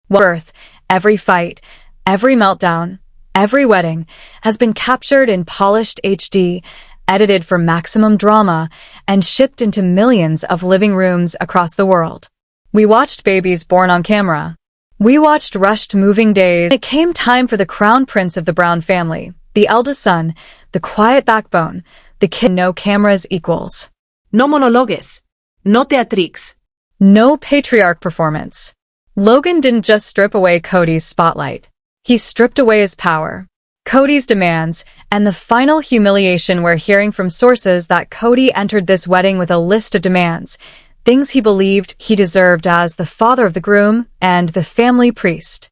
Birth, every fight, every meltdown, every wedding has been captured in polished HD, edited for maximum drama, and shipped into millions of living rooms across the world. We watched babies born on camera. We watched rushed moving days. It came time for the crown prince of the Brown family, the eldest son, the quiet backbone, the kid no cameras equals. No monologues. No teatrix. No patriarch performance. Logan didn't just strip away Kody's spotlight. He stripped away his power, Kody's demands, and the final humiliation. We're hearing from sources that Kody entered this wedding with a list of demands, things he believed he deserved as the father of the groom and the family priest.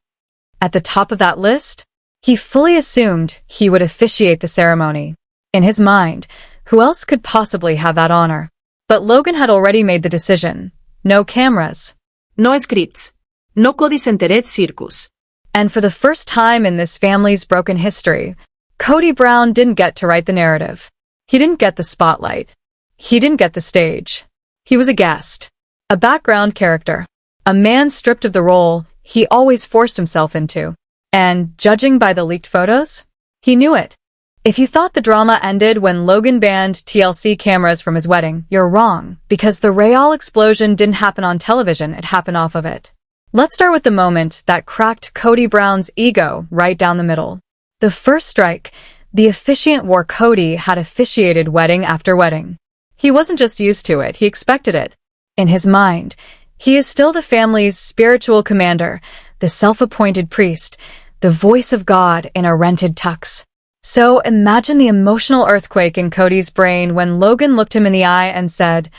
At the top of that list, he fully assumed he would officiate the ceremony. In his mind, who else could possibly have that honor? But Logan had already made the decision. No cameras. No scripts. No Cody's entered circus. And for the first time in this family's broken history, Kody Brown didn't get to write the narrative. He didn't get the spotlight. He didn't get the stage. He was a guest, a background character, a man stripped of the role he always forced himself into. And judging by the leaked photos, he knew it. If you thought the drama ended when Logan banned TLC cameras from his wedding, you're wrong, because the Real explosion didn't happen on television, it happened off of it. Let's start with the moment that cracked Kody Brown's ego right down the middle. The first strike, the officiant wore Kody had officiated wedding after wedding. He wasn't just used to it, he expected it. In his mind, he is still the family's spiritual commander, the self-appointed priest, the voice of God in a rented tux. So imagine the emotional earthquake in Kody's brain when Logan looked him in the eye and said,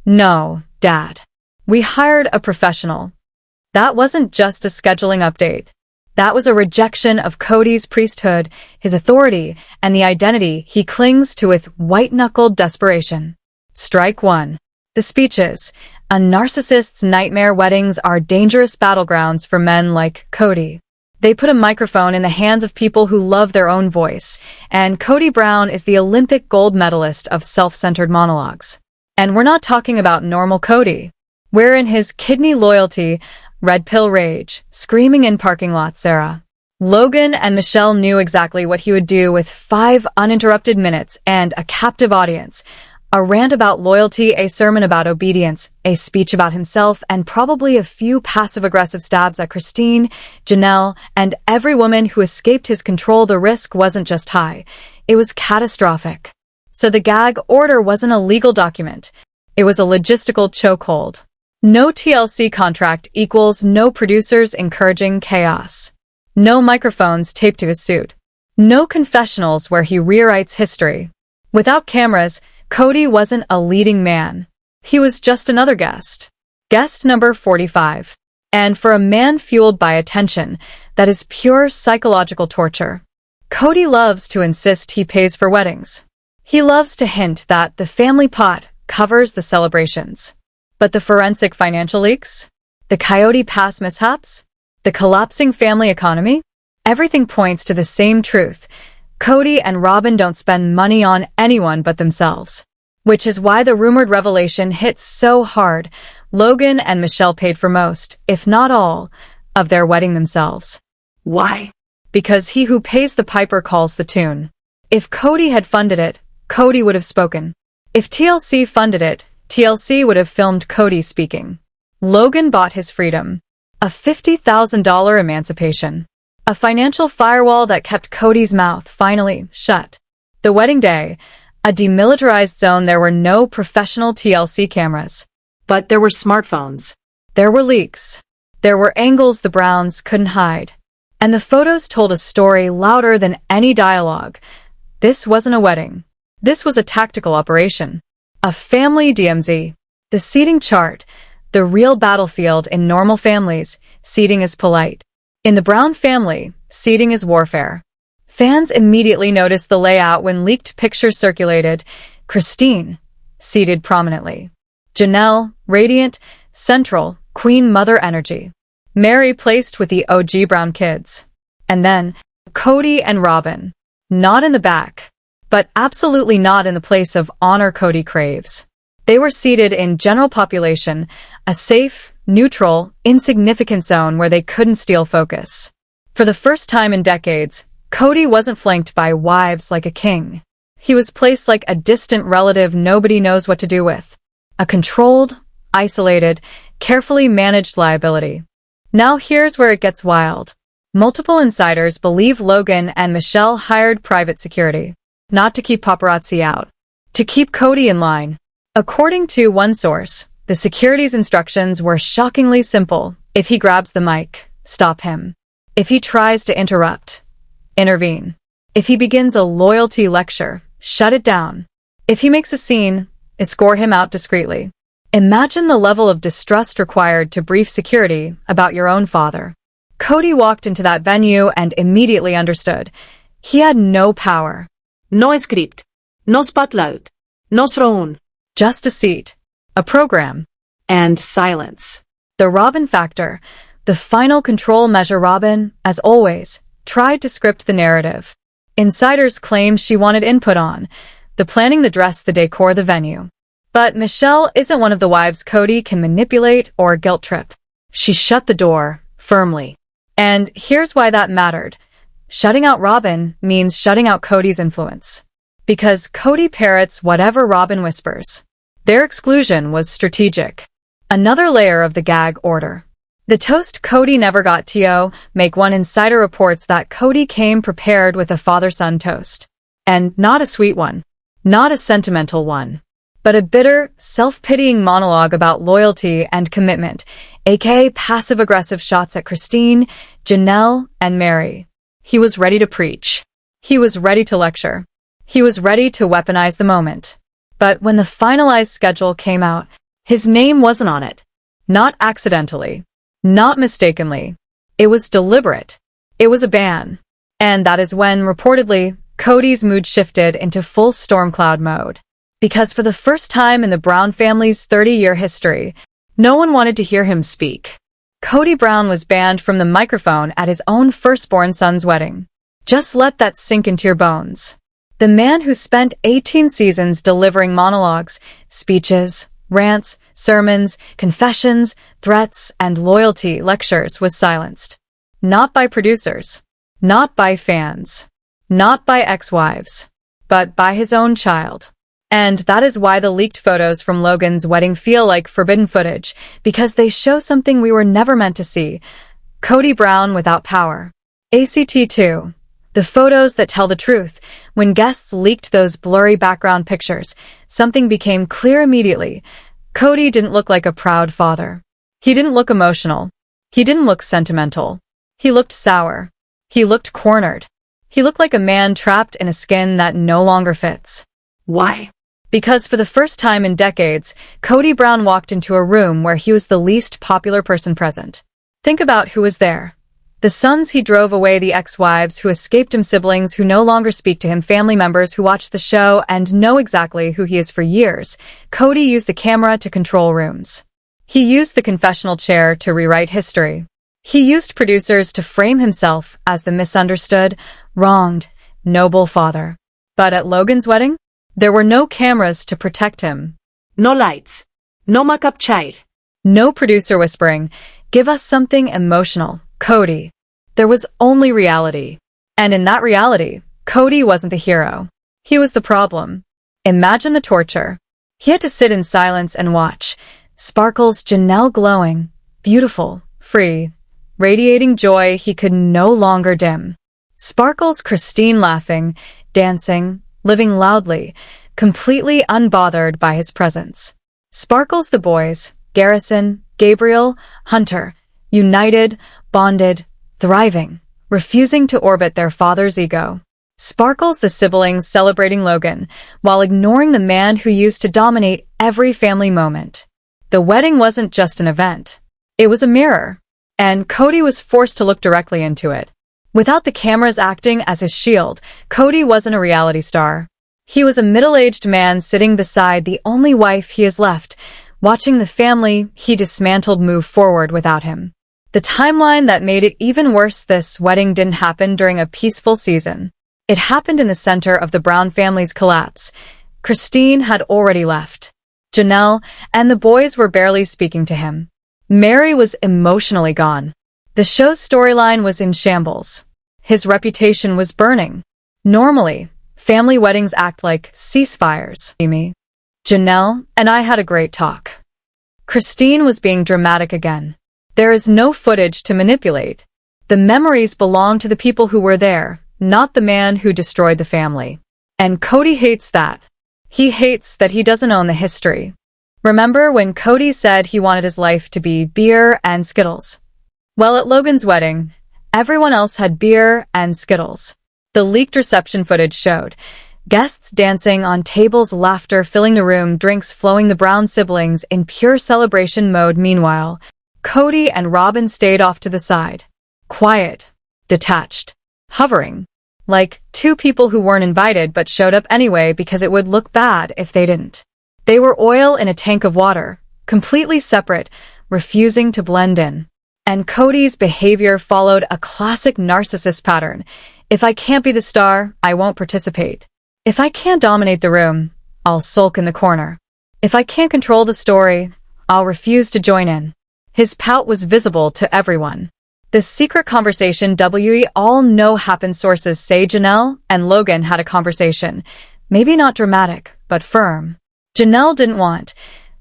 "No, Dad. We hired a professional." That wasn't just a scheduling update. That was a rejection of Kody's priesthood, his authority, and the identity he clings to with white-knuckled desperation. Strike one. The speeches. A narcissist's nightmare weddings are dangerous battlegrounds for men like Kody. They put a microphone in the hands of people who love their own voice, and Kody Brown is the Olympic gold medalist of self-centered monologues. And we're not talking about normal Kody. We're in his kidney loyalty, red pill rage, screaming in parking lots era. Logan and Michelle knew exactly what he would do with 5 uninterrupted minutes and a captive audience. A rant about loyalty, a sermon about obedience, a speech about himself, and probably a few passive-aggressive stabs at Christine, Janelle, and every woman who escaped his control. The risk wasn't just high. It was catastrophic. So the gag order wasn't a legal document. It was a logistical chokehold. No TLC contract equals no producers encouraging chaos. No microphones taped to his suit. No confessionals where he rewrites history. Without cameras, Kody wasn't a leading man. He was just another guest. Guest number 45. And for a man fueled by attention, that is pure psychological torture. Kody loves to insist he pays for weddings. He loves to hint that the family pot covers the celebrations. But the forensic financial leaks? The Coyote Pass mishaps? The collapsing family economy? Everything points to the same truth. Kody and Robin don't spend money on anyone but themselves. Which is why the rumored revelation hits so hard. Logan and Michelle paid for most, if not all, of their wedding themselves. Why? Because he who pays the piper calls the tune. If Kody had funded it, Kody would have spoken. If TLC funded it, TLC would have filmed Kody speaking. Logan bought his freedom. A $50,000 emancipation. A financial firewall that kept Kody's mouth finally shut. The wedding day, a demilitarized zone. There were no professional TLC cameras. But there were smartphones. There were leaks. There were angles the Browns couldn't hide. And the photos told a story louder than any dialogue. This wasn't a wedding. This was a tactical operation. A family DMZ. The seating chart. The real battlefield. In normal families, seating is polite. In the Brown family, seating is warfare. Fans immediately noticed the layout when leaked pictures circulated. Christine, seated prominently. Janelle, radiant, central, queen mother energy. Mary placed with the OG Brown kids. And then, Kody and Robin. Not in the back, but absolutely not in the place of honor Kody craves. They were seated in general population, a safe, neutral, insignificant zone where they couldn't steal focus. For the first time in decades, Kody wasn't flanked by wives like a king. He was placed like a distant relative nobody knows what to do with. A controlled, isolated, carefully managed liability. Now here's where it gets wild. Multiple insiders believe Logan and Michelle hired private security. Not to keep paparazzi out. To keep Kody in line. According to one source, the security's instructions were shockingly simple. If he grabs the mic, stop him. If he tries to interrupt, intervene. If he begins a loyalty lecture, shut it down. If he makes a scene, escort him out discreetly. Imagine the level of distrust required to brief security about your own father. Kody walked into that venue and immediately understood. He had no power. No script. No spotlight. No throne. Just a seat. A program. And silence. The Robin factor. The final control measure. Robin, as always, tried to script the narrative. Insiders claimed she wanted input on the planning, the dress, the decor, the venue. But Michelle isn't one of the wives Kody can manipulate or guilt trip. She shut the door, firmly. And here's why that mattered. Shutting out Robin means shutting out Kody's influence. Because Kody parrots whatever Robin whispers. Their exclusion was strategic. Another layer of the gag order. The toast Kody never got to make. One insider reports that Kody came prepared with a father-son toast. And not a sweet one. Not a sentimental one. But a bitter, self-pitying monologue about loyalty and commitment, aka passive-aggressive shots at Christine, Janelle, and Mary. He was ready to preach. He was ready to lecture. He was ready to weaponize the moment. But when the finalized schedule came out, his name wasn't on it. Not accidentally. Not mistakenly. It was deliberate. It was a ban. And that is when, reportedly, Kody's mood shifted into full storm cloud mode. Because for the first time in the Brown family's 30-year history, no one wanted to hear him speak. Kody Brown was banned from the microphone at his own firstborn son's wedding. Just let that sink into your bones. The man who spent 18 seasons delivering monologues, speeches, rants, sermons, confessions, threats, and loyalty lectures was silenced. Not by producers. Not by fans. Not by ex-wives. But by his own child. And that is why the leaked photos from Logan's wedding feel like forbidden footage, because they show something we were never meant to see. Kody Brown without power. ACT2. The photos that tell the truth. When guests leaked those blurry background pictures, something became clear immediately. Kody didn't look like a proud father. He didn't look emotional. He didn't look sentimental. He looked sour. He looked cornered. He looked like a man trapped in a skin that no longer fits. Why? Because for the first time in decades, Kody Brown walked into a room where he was the least popular person present. Think about who was there. The sons he drove away, the ex-wives who escaped him, siblings who no longer speak to him, family members who watch the show and know exactly who he is for years. Kody used the camera to control rooms. He used the confessional chair to rewrite history. He used producers to frame himself as the misunderstood, wronged, noble father. But at Logan's wedding, there were no cameras to protect him. No lights. No makeup child. No producer whispering, "Give us something emotional, Kody." There was only reality. And in that reality, Kody wasn't the hero. He was the problem. Imagine the torture. He had to sit in silence and watch. Sparkle's Janelle glowing, beautiful, free, radiating joy he could no longer dim. Sparkle's Christine laughing, dancing, living loudly, completely unbothered by his presence. Sparkle's the boys, Garrison, Gabriel, Hunter, united, bonded, thriving, refusing to orbit their father's ego. Sparkle's the siblings celebrating Logan, while ignoring the man who used to dominate every family moment. The wedding wasn't just an event. It was a mirror. And Kody was forced to look directly into it. Without the cameras acting as his shield, Kody wasn't a reality star. He was a middle-aged man sitting beside the only wife he has left, watching the family he dismantled move forward without him. The timeline that made it even worse: this wedding didn't happen during a peaceful season. It happened in the center of the Brown family's collapse. Christine had already left. Janelle and the boys were barely speaking to him. Mary was emotionally gone. The show's storyline was in shambles. His reputation was burning. Normally, family weddings act like ceasefires. Janelle and I had a great talk. Christine was being dramatic again. There is no footage to manipulate. The memories belong to the people who were there, not the man who destroyed the family. And Kody hates that. He hates that he doesn't own the history. Remember when Kody said he wanted his life to be beer and Skittles? Well, at Logan's wedding, everyone else had beer and Skittles. The leaked reception footage showed guests dancing on tables, laughter filling the room, drinks flowing, the Brown siblings in pure celebration mode. Meanwhile, Kody and Robin stayed off to the side. Quiet, detached, hovering. Like two people who weren't invited but showed up anyway because it would look bad if they didn't. They were oil in a tank of water, completely separate, refusing to blend in. And Kody's behavior followed a classic narcissist pattern. If I can't be the star, I won't participate. If I can't dominate the room, I'll sulk in the corner. If I can't control the story, I'll refuse to join in. His pout was visible to everyone. The secret conversation we all know happened. Sources say Janelle and Logan had a conversation. Maybe not dramatic, but firm. Janelle didn't want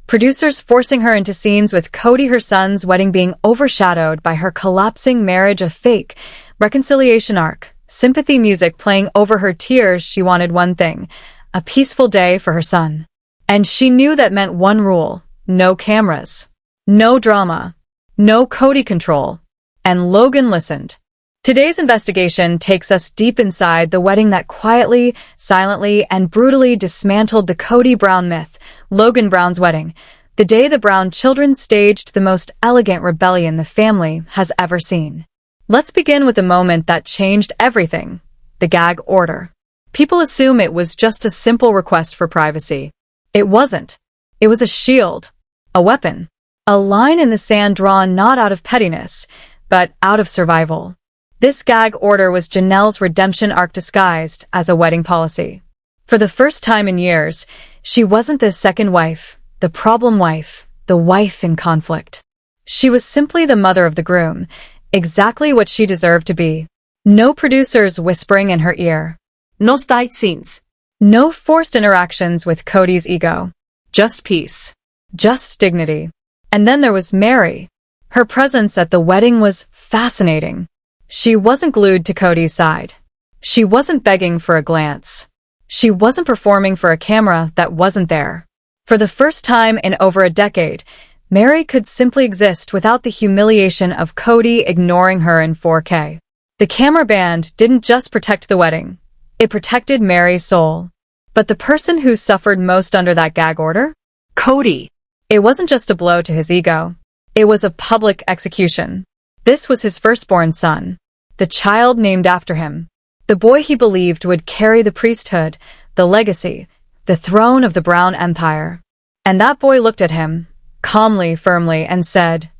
producers forcing her into scenes with Kody, her son's wedding being overshadowed by her collapsing marriage, a fake reconciliation arc, sympathy music playing over her tears. She wanted one thing, a peaceful day for her son. And she knew that meant one rule: no cameras, no drama, no Kody control. And Logan listened. Today's investigation takes us deep inside the wedding that quietly, silently, and brutally dismantled the Kody Brown myth. Logan Brown's wedding, the day the Brown children staged the most elegant rebellion the family has ever seen. Let's begin with a moment that changed everything: the gag order. People assume it was just a simple request for privacy. It wasn't. It was a shield, a weapon, a line in the sand drawn not out of pettiness, but out of survival. This gag order was Janelle's redemption arc disguised as a wedding policy. For the first time in years, she wasn't the second wife, the problem wife, the wife in conflict. She was simply the mother of the groom, exactly what she deserved to be. No producers whispering in her ear. No side scenes. No forced interactions with Kody's ego. Just peace. Just dignity. And then there was Mary. Her presence at the wedding was fascinating. She wasn't glued to Kody's side. She wasn't begging for a glance. She wasn't performing for a camera that wasn't there. For the first time in over a decade, Mary could simply exist without the humiliation of Kody ignoring her in 4K. The camera band didn't just protect the wedding. It protected Mary's soul. But the person who suffered most under that gag order? Kody. It wasn't just a blow to his ego. It was a public execution. This was his firstborn son, the child named after him, the boy he believed would carry the priesthood, the legacy, the throne of the Brown Empire. And that boy looked at him, calmly, firmly, and said,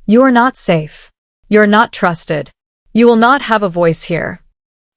"You are not safe. You're not trusted. You will not have a voice here."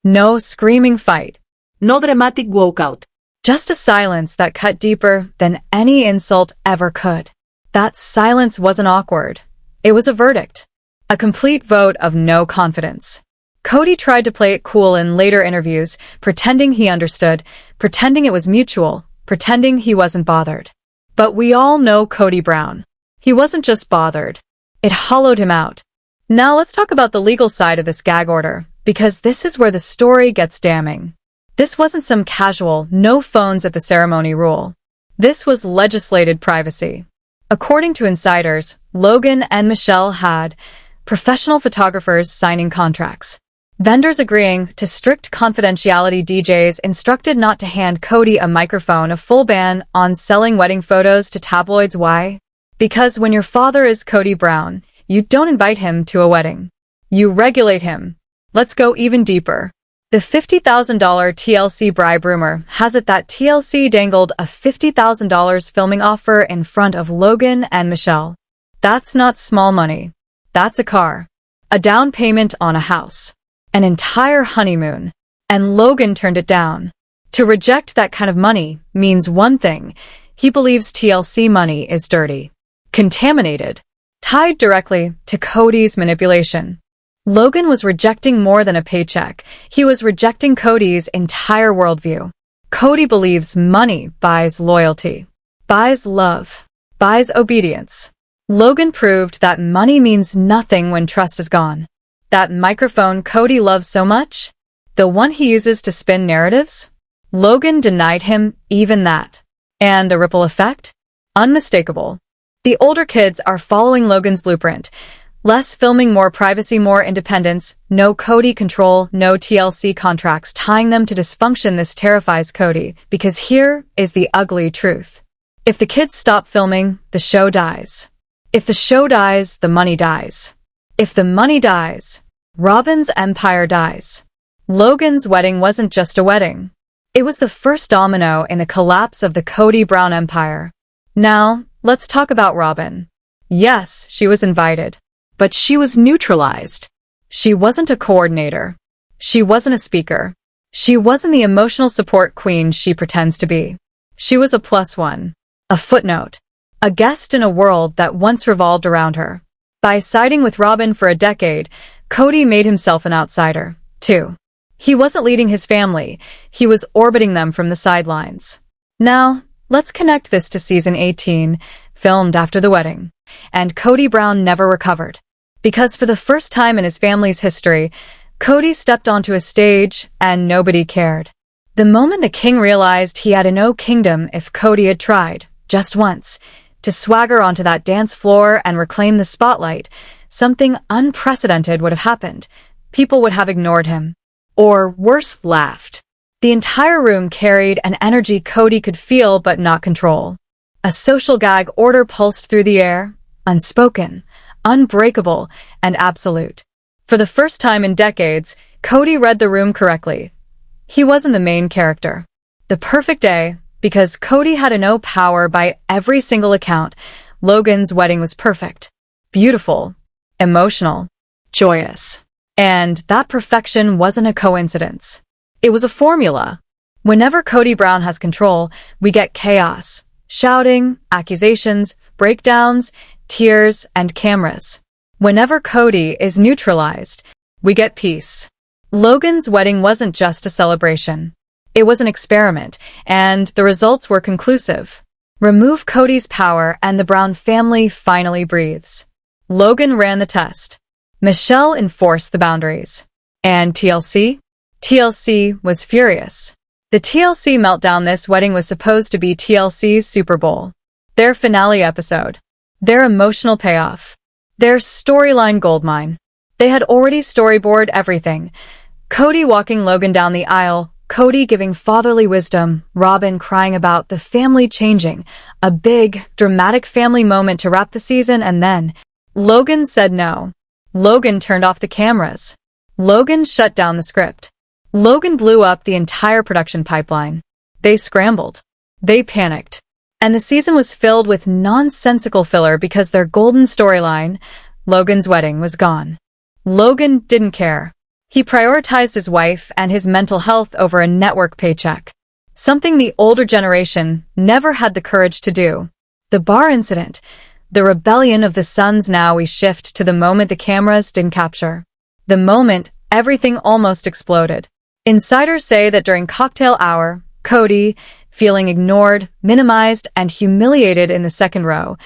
No screaming fight. No dramatic walkout. Just a silence that cut deeper than any insult ever could. That silence wasn't awkward. It was a verdict. A complete vote of no confidence. Kody tried to play it cool in later interviews, pretending he understood, pretending it was mutual, pretending he wasn't bothered. But we all know Kody Brown. He wasn't just bothered. It hollowed him out. Now let's talk about the legal side of this gag order, because this is where the story gets damning. This wasn't some casual, no phones at the ceremony rule. This was legislated privacy. According to insiders, Logan and Michelle had professional photographers signing contracts, vendors agreeing to strict confidentiality, DJs instructed not to hand Kody a microphone, a full ban on selling wedding photos to tabloids. Why? Because when your father is Kody Brown, you don't invite him to a wedding. You regulate him. Let's go even deeper. The $50,000 TLC bribe rumor has it that TLC dangled a $50,000 filming offer in front of Logan and Michelle. That's not small money. That's a car, a down payment on a house, an entire honeymoon. And Logan turned it down. To reject that kind of money means one thing: he believes TLC money is dirty, contaminated. tied directly to Kody's manipulation. Logan was rejecting more than a paycheck. He was rejecting Kody's entire worldview. Kody believes money buys loyalty, buys love, buys obedience. Logan proved that money means nothing when trust is gone. That microphone Kody loves so much, the one he uses to spin narratives, Logan denied him even that. And the ripple effect? Unmistakable. The older kids are following Logan's blueprint. Less filming, more privacy, more independence, no Kody control, no TLC contracts tying them to dysfunction. This terrifies Kody, because here is the ugly truth. If the kids stop filming, the show dies. If the show dies, the money dies. If the money dies, Robyn's empire dies. Logan's wedding wasn't just a wedding. It was the first domino in the collapse of the Kody Brown empire. Now, let's talk about Robyn. Yes, she was invited. But she was neutralized. She wasn't a coordinator. She wasn't a speaker. She wasn't the emotional support queen she pretends to be. She was a plus one, a footnote, a guest in a world that once revolved around her. By siding with Robyn for a decade, Kody made himself an outsider, too. He wasn't leading his family, he was orbiting them from the sidelines. Now, let's connect this to season 18, filmed after the wedding. And Kody Brown never recovered. Because for the first time in his family's history, Kody stepped onto a stage and nobody cared. The moment the king realized he had no kingdom if Kody had tried, just once, to swagger onto that dance floor and reclaim the spotlight, something unprecedented would have happened. People would have ignored him. Or worse, laughed. The entire room carried an energy Kody could feel but not control. A social gag order pulsed through the air, unspoken, unbreakable, and absolute. For the first time in decades, Kody read the room correctly. He wasn't the main character. The perfect day, because Kody had no power by every single account. Logan's wedding was perfect, beautiful, emotional, joyous. And that perfection wasn't a coincidence. It was a formula. Whenever Kody Brown has control, we get chaos, shouting, accusations, breakdowns, tears, and cameras. Whenever Kody is neutralized, we get peace. Logan's wedding wasn't just a celebration. It was an experiment, and the results were conclusive. Remove Kody's power and the Brown family finally breathes. Logan ran the test. Michelle enforced the boundaries. And TLC? TLC was furious. The TLC meltdown. This wedding was supposed to be TLC's Super Bowl. Their finale episode. Their emotional payoff. Their storyline goldmine. They had already storyboarded everything. Kody walking Logan down the aisle, Kody giving fatherly wisdom, Robyn crying about the family changing, a big, dramatic family moment to wrap the season, and then Logan said no. Logan turned off the cameras. Logan shut down the script. Logan blew up the entire production pipeline. They scrambled. They panicked. And the season was filled with nonsensical filler because their golden storyline, Logan's wedding, was gone. Logan didn't care. He prioritized his wife and his mental health over a network paycheck. Something the older generation never had the courage to do. The bar incident. The rebellion of the sons. Now we shift to the moment the cameras didn't capture. The moment everything almost exploded. Insiders say that during cocktail hour, Kody, feeling ignored, minimized, and humiliated in the second row,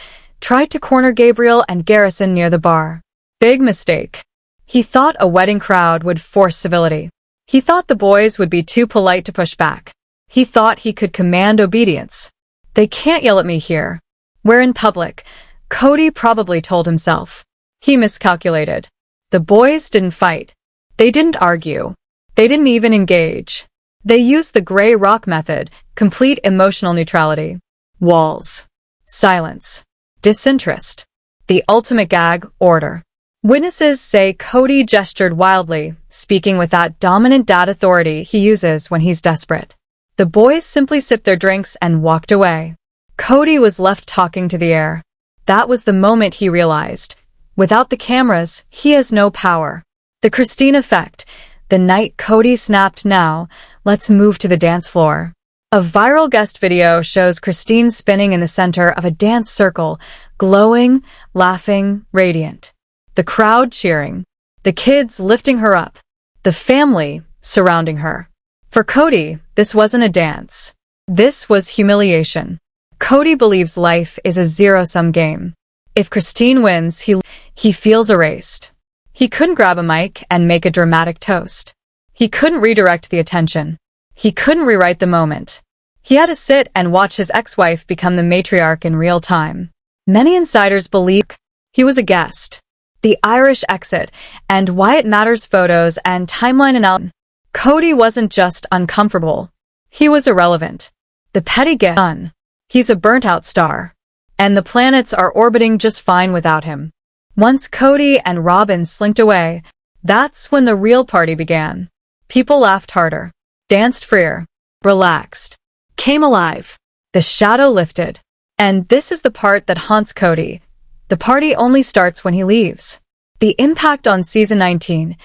tried to corner Gabriel and Garrison near the bar. Big mistake. He thought a wedding crowd would force civility. He thought the boys would be too polite to push back. He thought he could command obedience. They can't yell at me here. We're in public, Kody probably told himself. He miscalculated. The boys didn't fight. They didn't argue. They didn't even engage. They used the gray rock method, complete emotional neutrality. Walls. Silence. Disinterest. The ultimate gag order. Witnesses say Kody gestured wildly, speaking with that dominant dad authority he uses when he's desperate. The boys simply sipped their drinks and walked away. Kody was left talking to the air. That was the moment he realized. Without the cameras, he has no power. The Christine effect. The night Kody snapped. Now, let's move to the dance floor. A viral guest video shows Christine spinning in the center of a dance circle, glowing, laughing, radiant. The crowd cheering. The kids lifting her up. The family surrounding her. For Kody, this wasn't a dance. This was humiliation. Kody believes life is a zero-sum game. If Christine wins, he feels erased. He couldn't grab a mic and make a dramatic toast. He couldn't redirect the attention. He couldn't rewrite the moment. He had to sit and watch his ex-wife become the matriarch in real time. Many insiders believe he was a guest. The Irish exit and why it matters photos and timeline analysis. Kody wasn't just uncomfortable. He was irrelevant. The petty gift done. He's a burnt-out star. And the planets are orbiting just fine without him. Once Kody and Robin slinked away, that's when the real party began. People laughed harder, danced freer, relaxed, came alive. The shadow lifted. And this is the part that haunts Kody. The party only starts when he leaves. The impact on season 19.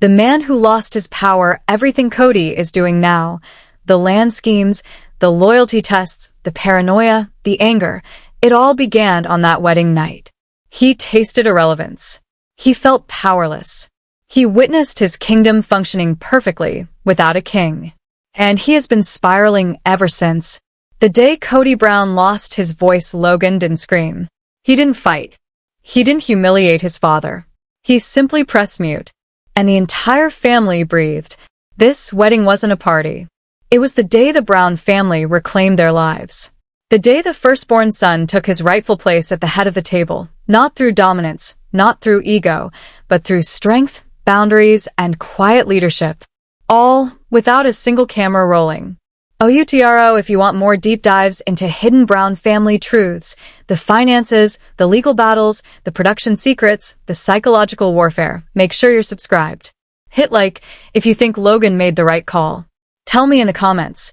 The man who lost his power, everything Kody is doing now. The land schemes, the loyalty tests, the paranoia, the anger. It all began on that wedding night. He tasted irrelevance. He felt powerless. He witnessed his kingdom functioning perfectly without a king. And he has been spiraling ever since. The day Kody Brown lost his voice, Logan didn't scream. He didn't fight. He didn't humiliate his father. He simply pressed mute. And the entire family breathed. This wedding wasn't a party. It was the day the Brown family reclaimed their lives. The day the firstborn son took his rightful place at the head of the table, not through dominance, not through ego, but through strength, boundaries, and quiet leadership. All without a single camera rolling. OUTRO if you want more deep dives into hidden Brown family truths, the finances, the legal battles, the production secrets, the psychological warfare, make sure you're subscribed. Hit like if you think Logan made the right call. Tell me in the comments.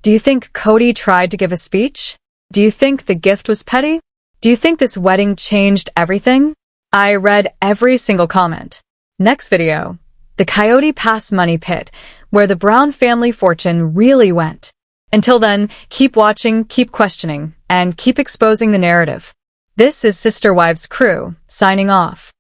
Do you think Kody tried to give a speech? Do you think the gift was petty? Do you think this wedding changed everything? I read every single comment. Next video. The Coyote Pass Money Pit, where the Brown family fortune really went. Until then, keep watching, keep questioning, and keep exposing the narrative. This is Sister Wives Crew, signing off.